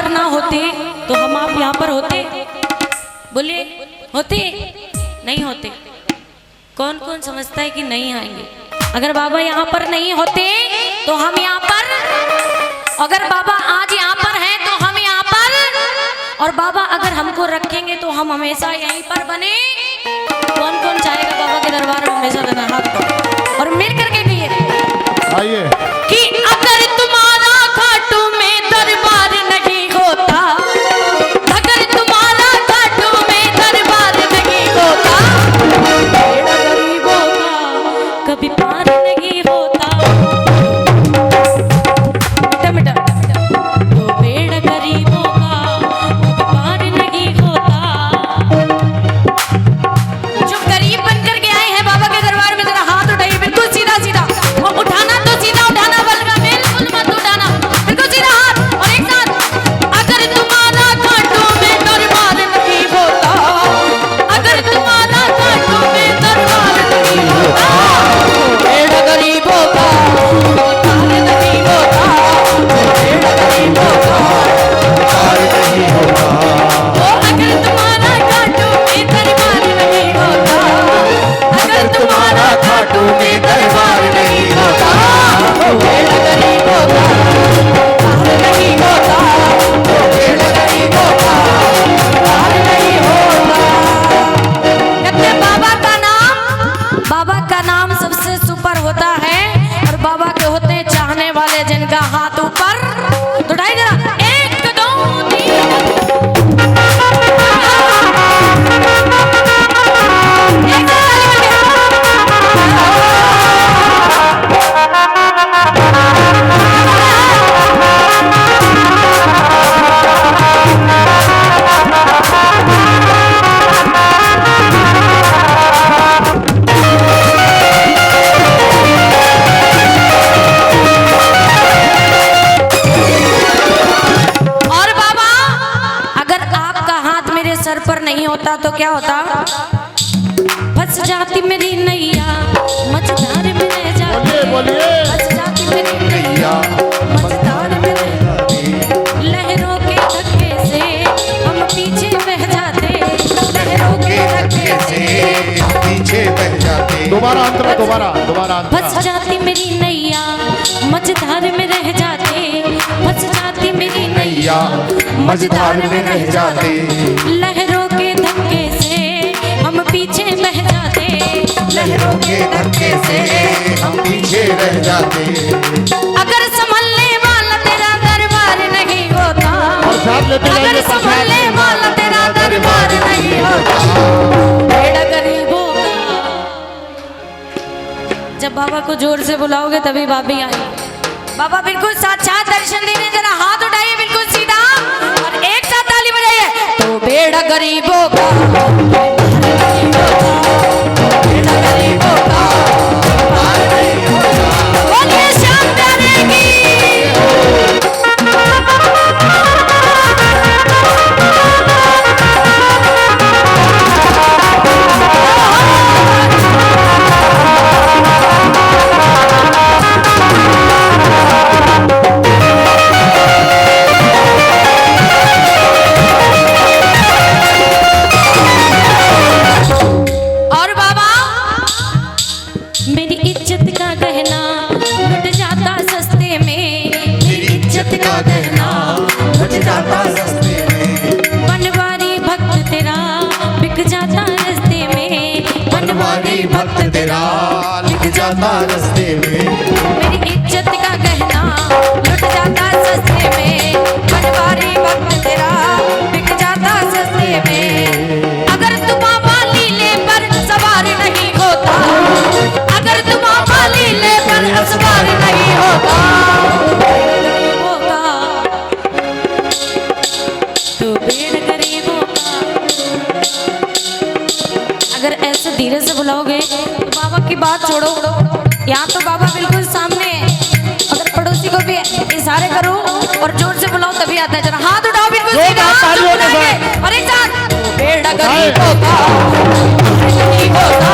पर ना होते तो हम आप यहाँ पर होते? बोले होते? नहीं होते। कौन कौन समझता है कि नहीं आएंगे? अगर बाबा यहाँ पर नहीं होते तो हम यहाँ पर, अगर बाबा आज यहाँ पर हैं तो हम यहाँ पर, और बाबा अगर हमको रखेंगे तो हम हमेशा यहीं पर बने। कौन कौन चाहेगा बाबा के दरबार में हमेशा रहना? हाथ को और मिल करके कहिए आइए कि अगर तुम्हारा खाटू में दरबार नहीं होता, अगर तुम्हारा खाटू में दरबार नहीं होता, बेड़ा गरीबों का कभी पार नहीं होता। मिटा मिटा तो बेड़ा गरीबों का कभी पार नहीं होता। जो गरीब बनकर के आए हैं बाबा के दरबार में जरा हाथ उठाइए, बिल्कुल सीधा सीधा, और उठाना तो सीधा उठाना, बल्कि बिल्कुल मत उठाना, बिल्कुल सीधा हाथ। और एक साथ, अगर तुम्हारा खाटू में दरबार नहीं होता, अगर तुम्हारा खाटू में दरबार नहीं होता, बेड़ा गरीबों का पार नहीं होता, बेड़ा गरीबों का पार नहीं होता। अगर तुम्हारा खाटू में दरबार नहीं होता, अगर तुम्हारा खाटू में दरबार नहीं होता, बेड़ा गरीबों का पार नहीं होता, बेड़ा गरीबों का पार नहीं होता। कहते बाबा का नाम सबसे सुपर होता है, और बाबा के होते हैं चाहने वाले जिनका हाथ ऊपर। तो उठाइए जरा, 1 2 और बाबा, अगर आपका हाथ मेरे सर पर नहीं होता तो क्या होता? फंस जाती मेरी नैया मझधार में रह जाती, फंस जाती मेरी नैया मझधार में रह जाती, लहरों के धक्के से हम पीछे बह जाते, लहरों के धक्के से पीछे बह जाते। दोबारा अंतरा, दोबारा अंतरा। फंस जाती मेरी नैया मझधार में रह जाते, फंस जाती मेरी नैया मझधार में रह जाते, लहरों के धक्के से हम पीछे बह जाते, लहरों के धक्के से हम पीछे रह जाते। अगर संभलने वाला तेरा दरबार नहीं होता, अगर संभलने वाला तेरा दरबार नहीं होता, बेड़ा गरीबों का। जब बाबा को जोर से बुलाओगे तभी भाभी आई। बाबा बिल्कुल साक्षात दर्शन देने, जरा हाथ उठाइए बिल्कुल सीधा, और एक साथ ताली बजाइए। तो बेड़ा गरीबों का, बेड़ा गरीबों का पार नहीं होता। बोलिए श्याम प्यारे की। और बाबा, मेरी इज्जत का गहना लुट जाता सस्ते में, मेरी इज्जत का गहना लुट जाता सस्ते में, बनवारी भक्त तेरा बिक जाता रस्ते में, बनवारी भक्त तेरा बिक जाता रस्ते में। मेरी इज्जत का गहना लुट जाता सस्ते में, बनवारी भक्त तेरा बिक जाता सस्ते में। अगर तुम बाबा लीले पर सवार नहीं होता, अगर तुम बाबा लीले पर सवार नहीं होता, गरीबों का तो बेड़ गरीबों का। अगर ऐसे धीरे से बुलाओगे तो बाबा की बात छोड़ो, यहाँ तो बाबा बिल्कुल सामने। अगर पड़ोसी को भी इशारे करो और जोर से बुलाओ तभी आता है। जरा हाथ उठाओ बिल्कुल सीधा, हाथ उठाएंगे और एक साथ, बेड़ा गरीबों का, गरीबों का,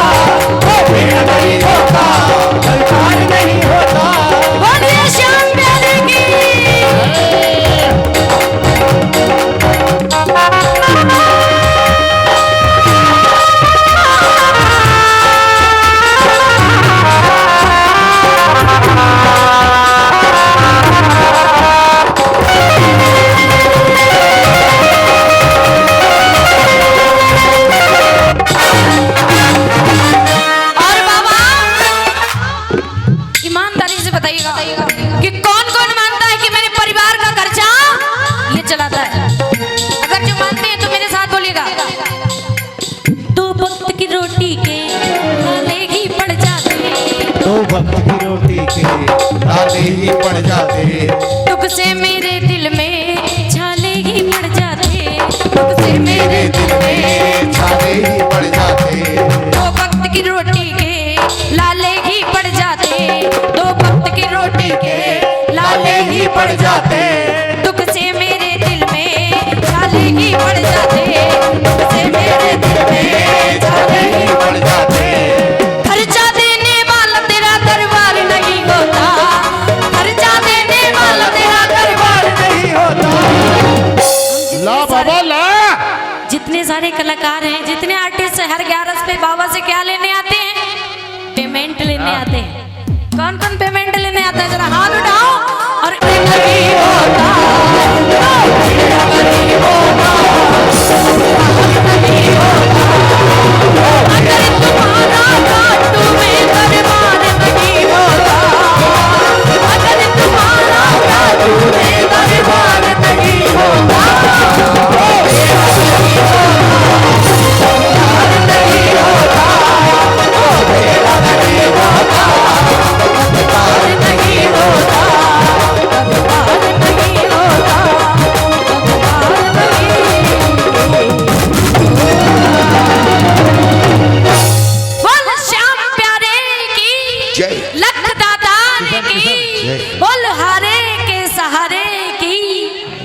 बेड़ा गरीबों का पार नहीं होता। बोलिए श्याम प्यारे की। वक्त की रोटी के लाले ही पड़ जाते। दुख से मेरे दिल में छाले ही पड़ जाते, दुख से मेरे दिल में छाले ही पड़ जाते। दो वक्त की रोटी के लाले ही पड़ जाते, दो वक्त की रोटी के लाले ही पड़ जाते। दुख से मेरे दिल में छाले ही पड़ जाते, दुख से मेरे दिल में छाले ही पड़ जाते। खर्चा देने वाला तेरा दरबार नहीं होता, खर्चा देने वाला तेरा दरबार नहीं होता। ला बाबा ला। जितने सारे कलाकार हैं, जितने आर्टिस्ट हैं, हर 11 पे बाबा से क्या लेने आते हैं? पेमेंट लेने आते हैं। कौन कौन पेमेंट लेने आता है? जरा हाथ उठाओ। और नहीं होता